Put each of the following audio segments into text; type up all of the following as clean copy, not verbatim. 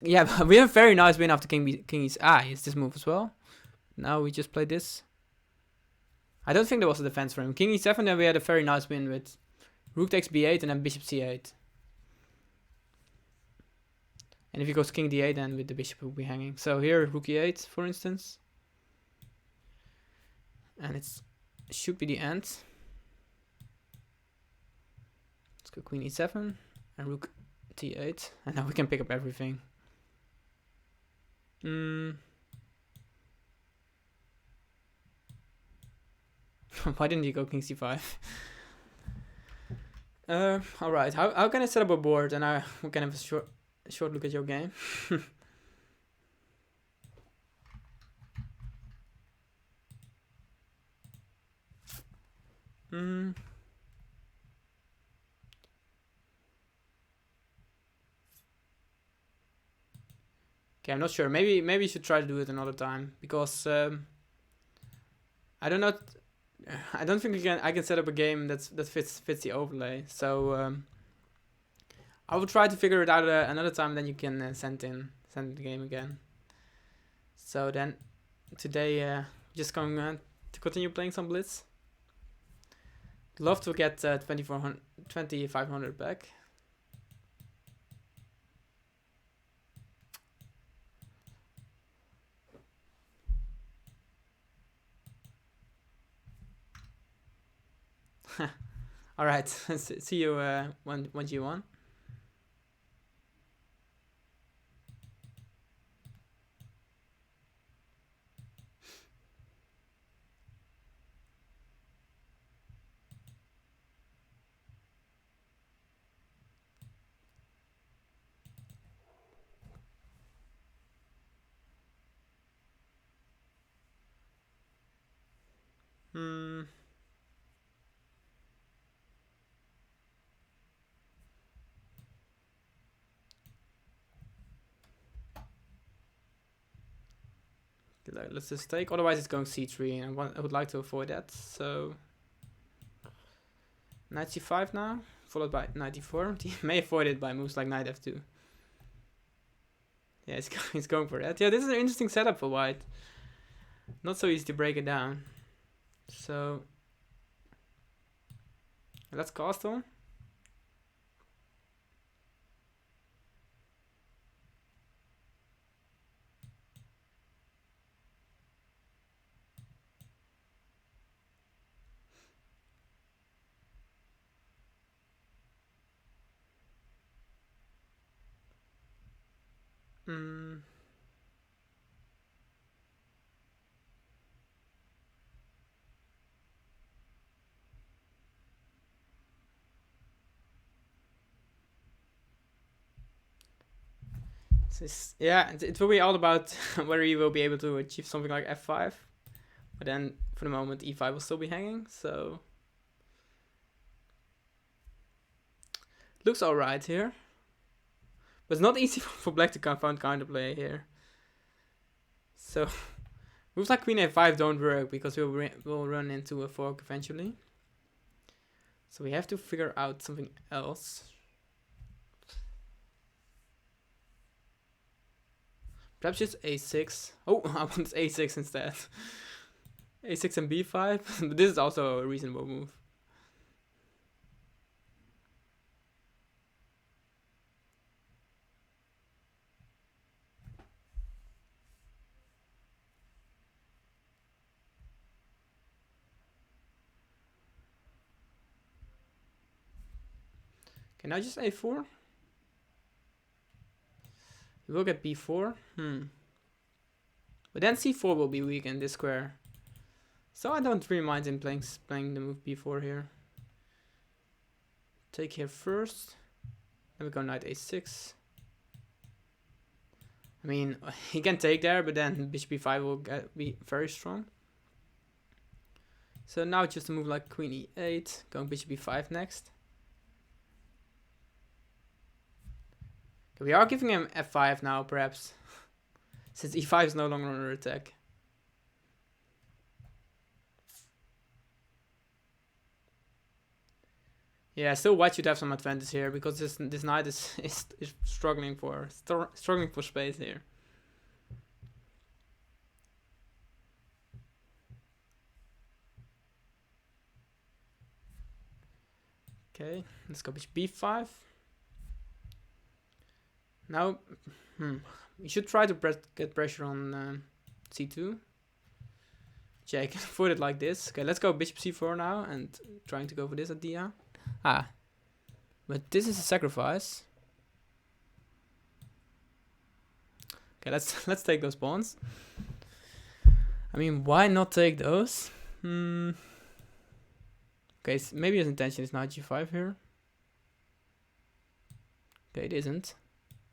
Yeah, but we have a very nice win after king E. It's this move as well. Now we just play this. I don't think there was a defense for him. King E7, then we had a very nice win with rook takes B8 and then bishop C8. And if he goes king D8, then with the bishop will be hanging. So here, rook E8, for instance. And it should be the end. Let's go queen E7 and rook T8. And now we can pick up everything. Why didn't he go king C5? Alright, how can I set up a board and we can have a short look at your game? Okay, I'm not sure. Maybe you should try to do it another time because I don't know. I don't think I can set up a game that fits the overlay. So I will try to figure it out another time. Then you can send the game again. So then today just going to continue playing some Blitz. Love to get 2500 back. All right, see you once you won. Let's just take. Otherwise, it's going c3, and I would like to avoid that. So knight c5 now, followed by knight e4. He may avoid it by moves like knight f2. Yeah, he's going for that. Yeah, this is an interesting setup for white. Not so easy to break it down. So let's castle. Yeah, it will be all about whether you will be able to achieve something like f5. But then, for the moment, e5 will still be hanging, so looks alright here. But it's not easy for black to find counterplay here. So moves like queen a5 don't work because we'll run into a fork eventually. So we have to figure out something else. Perhaps just a6. Oh, I want a6 instead. a6 and b5. But this is also a reasonable move. Okay, now just a4. We will get b4. But then c4 will be weak in this square. So I don't really mind him playing the move b4 here. Take here first. Then we go knight a6. I mean, he can take there, but then bishop b5 will be very strong. So now just a move like queen e8, going bishop b5 next. Okay, we are giving him f5 now, perhaps, since e5 is no longer under attack. Yeah, still white should have some advantage here because this knight is struggling for space here. Okay, let's go bishop b5. Now, we should try to get pressure on c2. Yeah, I can avoid it like this. Okay, let's go bishop c4 now and trying to go for this idea. But this is a sacrifice. Okay, let's take those pawns. I mean, why not take those? Okay, so maybe his intention is knight g5 here. Okay, it isn't.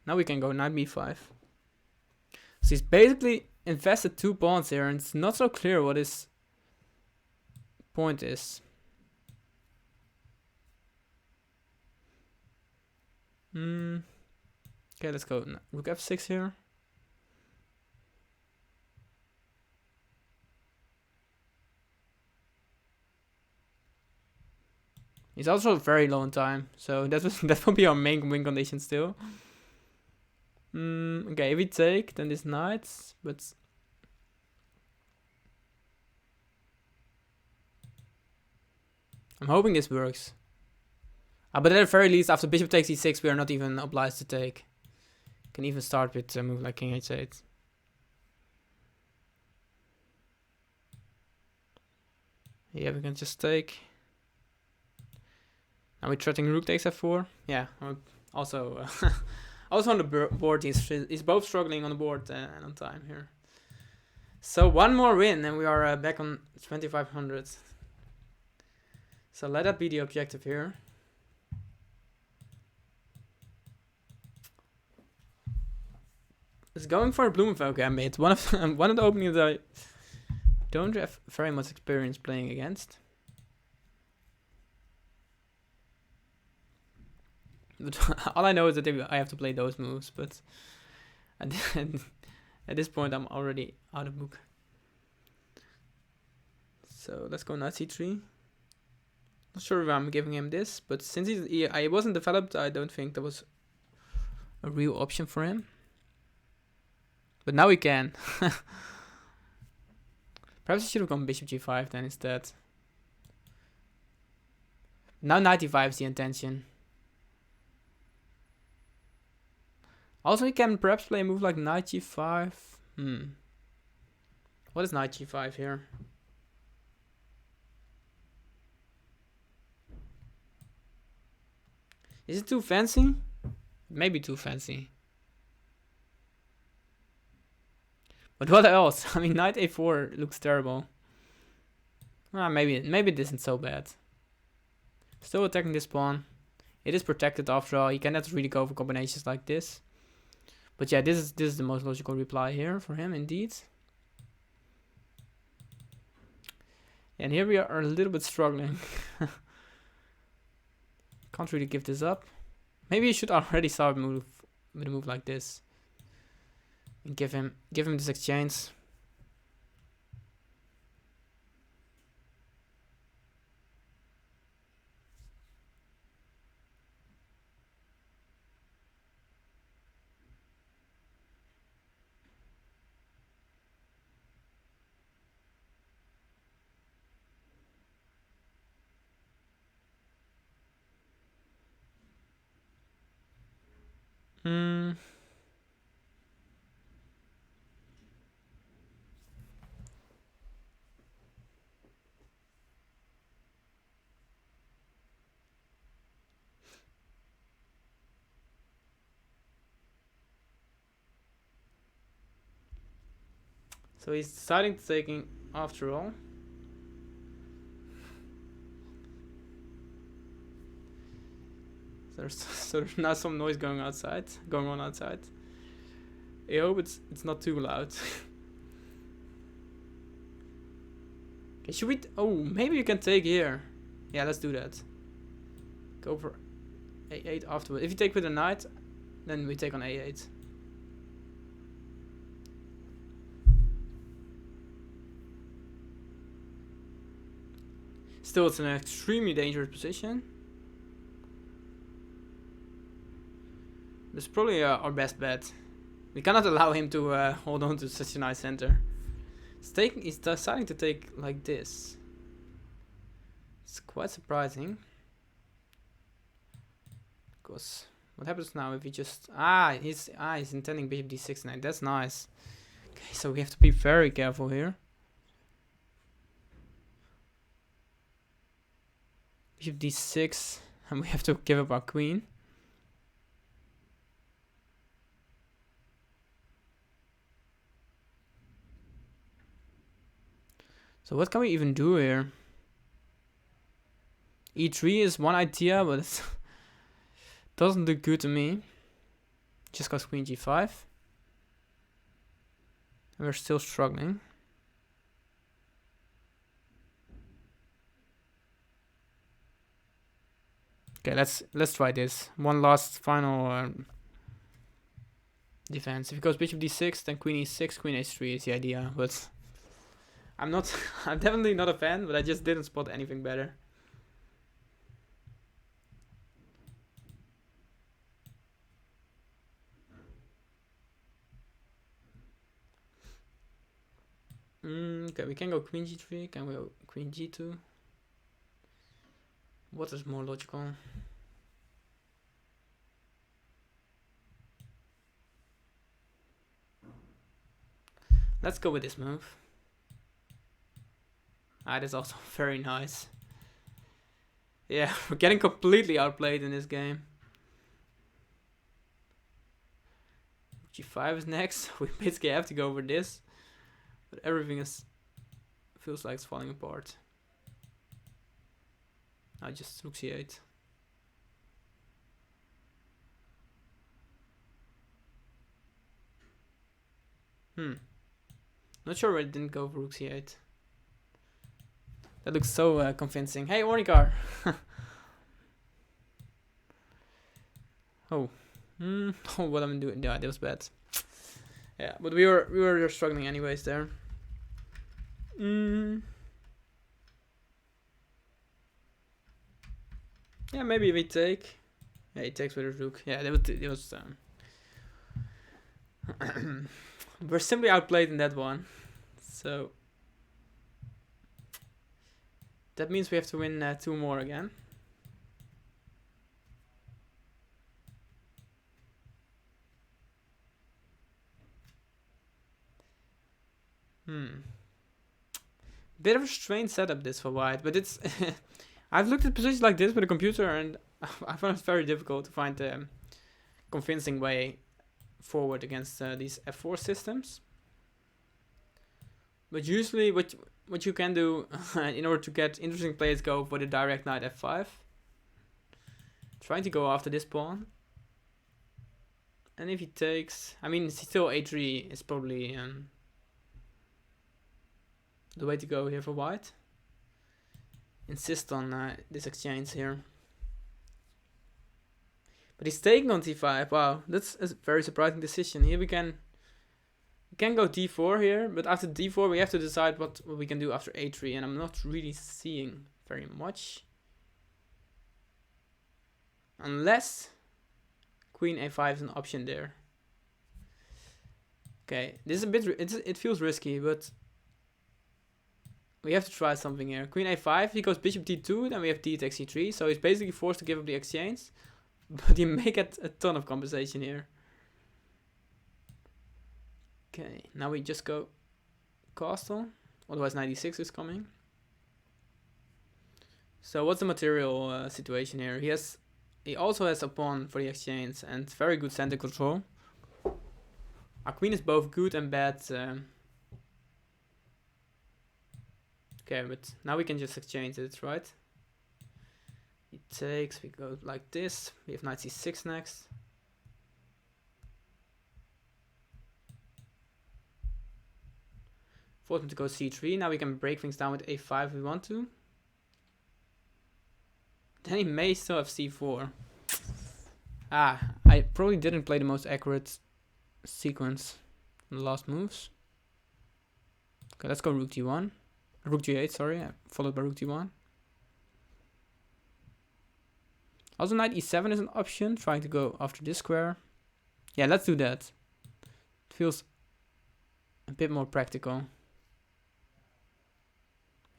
Now we can go knight b5. So he's basically invested 2 pawns here, and it's not so clear what his point is. Okay, let's go rook f6 here. He's also very low on time, so that will be our main win condition still. Okay, if we take, then this knight, but I'm hoping this works. But at the very least, after bishop takes e6, we are not even obliged to take. Can even start with a move like king h8. Yeah, we can just take. Now we're threatening rook takes f4. Yeah, also also on the board, he's both struggling on the board and on time here. So one more win and we are back on 2500. So let that be the objective here. It's going for a Blumenfeld gambit. One of the openings that I don't have very much experience playing against. But all I know is that I have to play those moves, but at this point I'm already out of book. So let's go knight c3. Not sure if I'm giving him this, but since he wasn't developed, I don't think there was a real option for him. But now we can. Perhaps I should have gone bishop g5 then instead. Now knight e5 is the intention. Also, we can perhaps play a move like knight g5. What is knight g5 here? Is it too fancy? Maybe too fancy. But what else? I mean, knight a4 looks terrible. Maybe it isn't so bad. Still attacking this pawn. It is protected after all. You cannot really go for combinations like this. But yeah, this is the most logical reply here for him, indeed. And here we are a little bit struggling. Can't really give this up. Maybe you should already start with a move like this. And give him this exchange. So he's deciding to taking after all. So there's now some noise going on outside. I hope it's not too loud. Okay, should we? Oh, maybe you can take here. Yeah, let's do that. Go for a8 afterward. If you take with a knight, then we take on a8. Still, it's an extremely dangerous position. It's probably our best bet. We cannot allow him to hold on to such a nice center. He's deciding to take like this. It's quite surprising. Because what happens now if he just he's intending bishop d6 knight. That's nice. Okay, so we have to be very careful here. Bishop d6, and we have to give up our queen. So what can we even do here? e3 is one idea, but it doesn't look good to me. Just goes queen g5. And we're still struggling. Okay, let's try this. One last final defense. If it goes bishop d6, then queen e6, queen h3 is the idea. But I'm definitely not a fan, but I just didn't spot anything better. Okay, we can go queen g3, can we go queen g2? What is more logical? Let's go with this move. That is also very nice. Yeah, we're getting completely outplayed in this game. g5 is next. We basically have to go over this. But everything feels like it's falling apart. I just rook c8. Not sure why it didn't go for rook c8. That looks so convincing. Hey, Ornikar! Oh. Oh, what I'm doing? Yeah, that was bad. Yeah, but we were struggling anyways there. Yeah, maybe we take. Yeah, he takes with his rook. Yeah, it was. We're simply outplayed in that one, so that means we have to win 2 more again. Bit of a strange setup this for white, but it's I've looked at positions like this with a computer and I found it very difficult to find a convincing way forward against these f4 systems. But usually what you can do in order to get interesting plays, go for the direct knight f5. Trying to go after this pawn. And if he takes, I mean, still a3 is probably the way to go here for white. Insist on this exchange here. But he's taking on d5. Wow, that's a very surprising decision. Here we can go d4 here, but after d4 we have to decide what we can do after a3, and I'm not really seeing very much. Unless queen a5 is an option there. Okay, this is a bit, it feels risky, but we have to try something here. Queen a5, he goes bishop d2, then we have d takes c3, so he's basically forced to give up the exchange. But he may get a ton of compensation here. Okay, now we just go castle, otherwise 96 is coming. So what's the material situation here? He also has a pawn for the exchange and very good center control. Our queen is both good and bad. Okay, but now we can just exchange it, right? He takes, we go like this. We have knight c6 next. Force him to go c3. Now we can break things down with a5 if we want to. Then he may still have c4. I probably didn't play the most accurate sequence in the last moves. Okay, let's go rook d1. Rook g8, sorry, followed by rook d1. Also knight e7 is an option, trying to go after this square. Yeah, let's do that. It feels a bit more practical.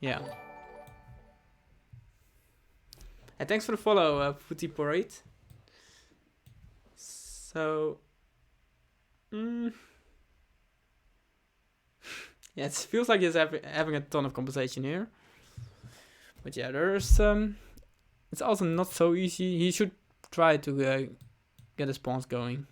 Yeah. And thanks for the follow, Footy Parade. So, yeah, it feels like he's having a ton of conversation here. But yeah, there's it's also not so easy. He should try to get his pawns going.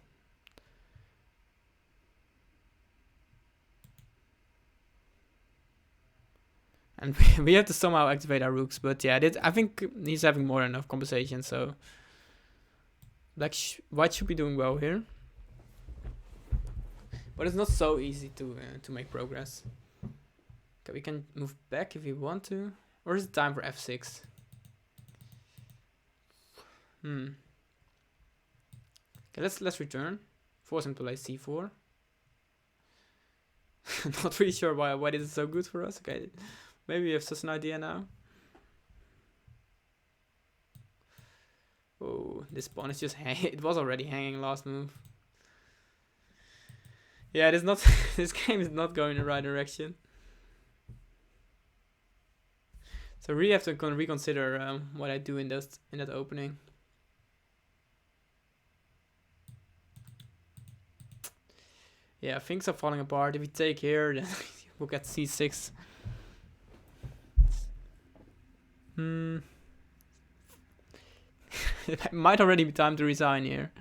And we have to somehow activate our rooks. But yeah, I think he's having more than enough conversation. So white should be doing well here. But it's not so easy to make progress. Okay, we can move back if we want to. Or is it time for f6? Okay, let's return. Force him to play c4. Not really sure why this is so good for us. Okay, maybe we have such an idea now. Oh, this pawn is just it was already hanging last move. Yeah, it is not. This game is not going in the right direction. So I really have to reconsider what I do in that opening. Yeah, things are falling apart. If we take here, then we'll get c6. It might already be time to resign here.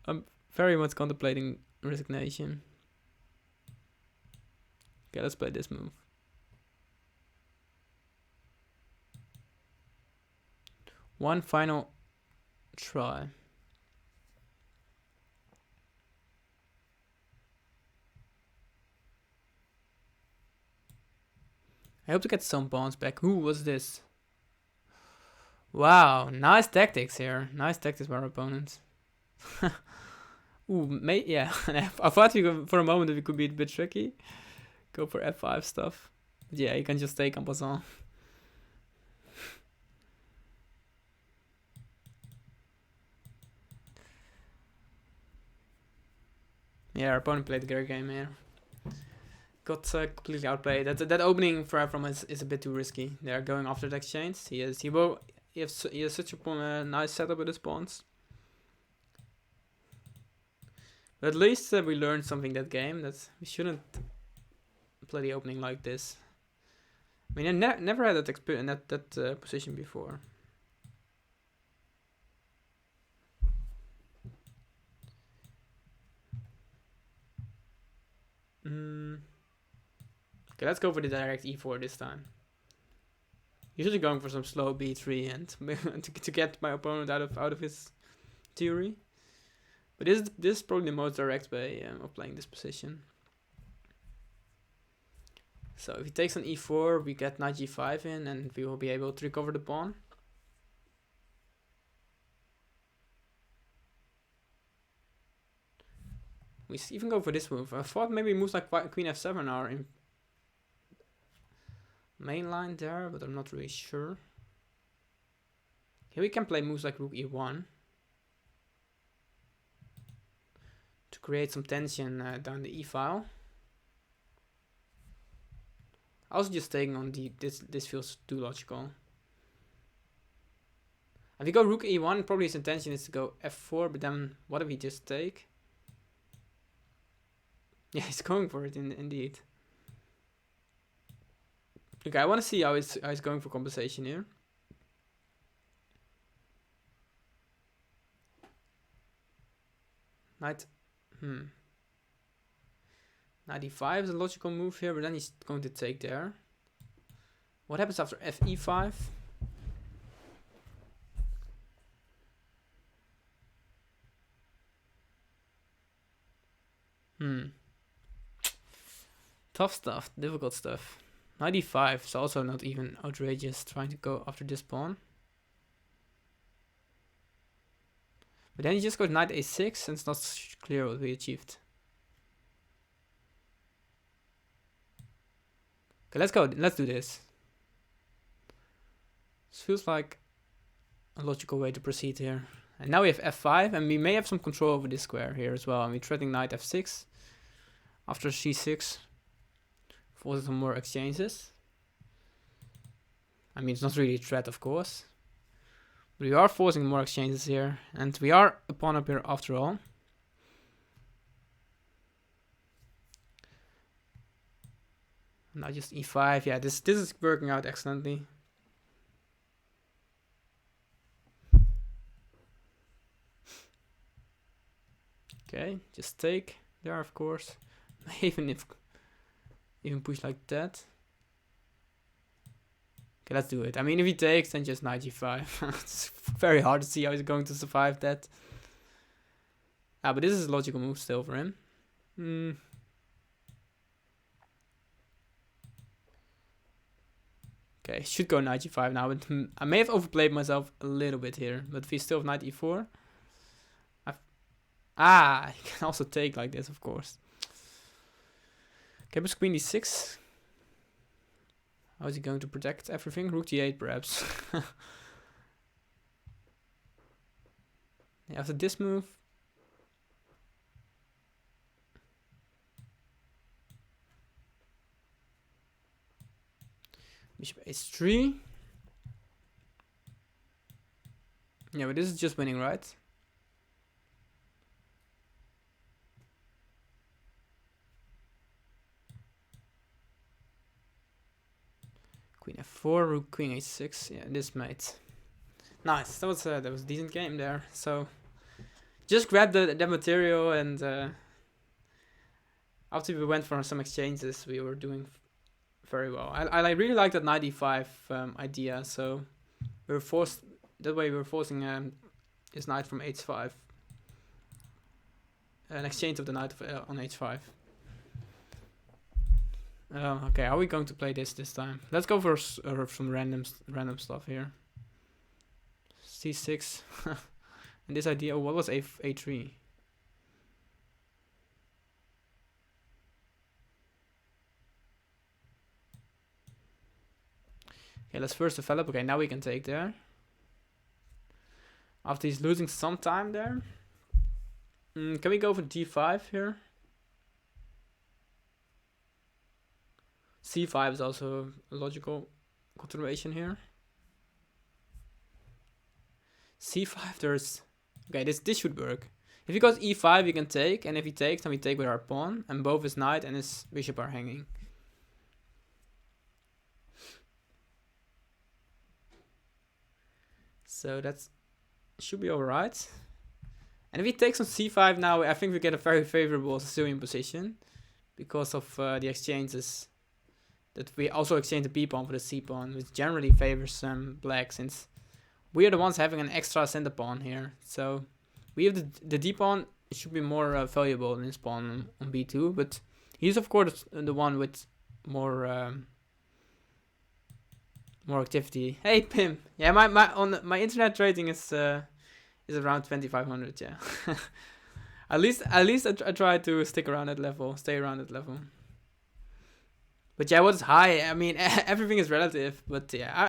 I'm very much contemplating resignation. Okay, let's play this move. One final try. I hope to get some pawns back. Who was this? Wow, nice tactics here. Nice tactics by our opponents. Ooh, yeah. I thought for a moment that we could be a bit tricky. Go for f5 stuff. But yeah, you can just take en passant. Yeah, our opponent played a great game here. Got completely outplayed. That opening from us is a bit too risky. They are going after the exchange. He has such a nice setup with his pawns. But at least we learned something that game, that we shouldn't play the opening like this. I mean, I never had that experience in that position before. Okay, let's go for the direct e4 this time. Usually going for some slow b3 and to get my opponent out of his theory. But this is probably the most direct way of playing this position. So if he takes on e4, we get knight g5 in, and we will be able to recover the pawn. We even go for this move. I thought maybe moves like queen f7 are in main line there, but I'm not really sure. Here we can play moves like rook e1 to create some tension down the e-file. I was just taking on this feels too logical. If we go rook e1, probably his intention is to go f4, but then what if we just take? Yeah, he's going for it indeed. Okay, I want to see how he's going for compensation here. Knight e5 is a logical move here, but then he's going to take there. What happens after fe5? Tough stuff, difficult stuff. Knight e5 is also not even outrageous, trying to go after this pawn. But then he just goes knight a6, and it's not clear what we achieved. Okay, let's go. Let's do this. This feels like a logical way to proceed here. And now we have f5, and we may have some control over this square here as well. And we're threatening knight f6 after c6, forcing some more exchanges. I mean, it's not really a threat, of course. But we are forcing more exchanges here, and we are a pawn up here after all. Now just e5. Yeah, this is working out excellently. Okay, just take there, of course. even push like that. Okay, let's do it. I mean, if he takes, then just knight g5. It's very hard to see how he's going to survive that. Ah, but this is a logical move still for him. Okay, should go knight g5 now, but I may have overplayed myself a little bit here. But if he still have knight e4, he can also take like this, of course. Okay, but queen d6. How is he going to protect everything? Rook d8, perhaps. Yeah, after this move. Bishop h3. Yeah, but this is just winning, right? Queen f4, rook queen h6. Yeah, this mate. Nice. That was a decent game there. So just grab that material, and after we went for some exchanges, we were doing very well. I really like that knight e5 idea. So we were forced that way. We were forcing his knight from h5. An exchange of the knight on h5. Okay, how are we going to play this time? Let's go for some random stuff here. c6. And this idea, what was a3? Okay, let's first develop. Okay, now we can take there. After he's losing some time there. Can we go for d5 here? c5 is also a logical continuation here. c5, there's... Okay, this should work. If he goes e5, we can take, and if he takes, then we take with our pawn, and both his knight and his bishop are hanging. So that should be alright. And if he takes on c5 now, I think we get a very favorable Sicilian position, because of the exchanges. That we also exchange the b-pawn for the c-pawn, which generally favors black, since we are the ones having an extra center pawn here. So we have the d-pawn should be more valuable than his pawn on b2, but he's of course the one with more activity. Hey Pim, yeah, my internet rating is around 2500. Yeah, at least I try to stick around that level, stay around that level. But yeah, what's high? I mean, everything is relative. But yeah,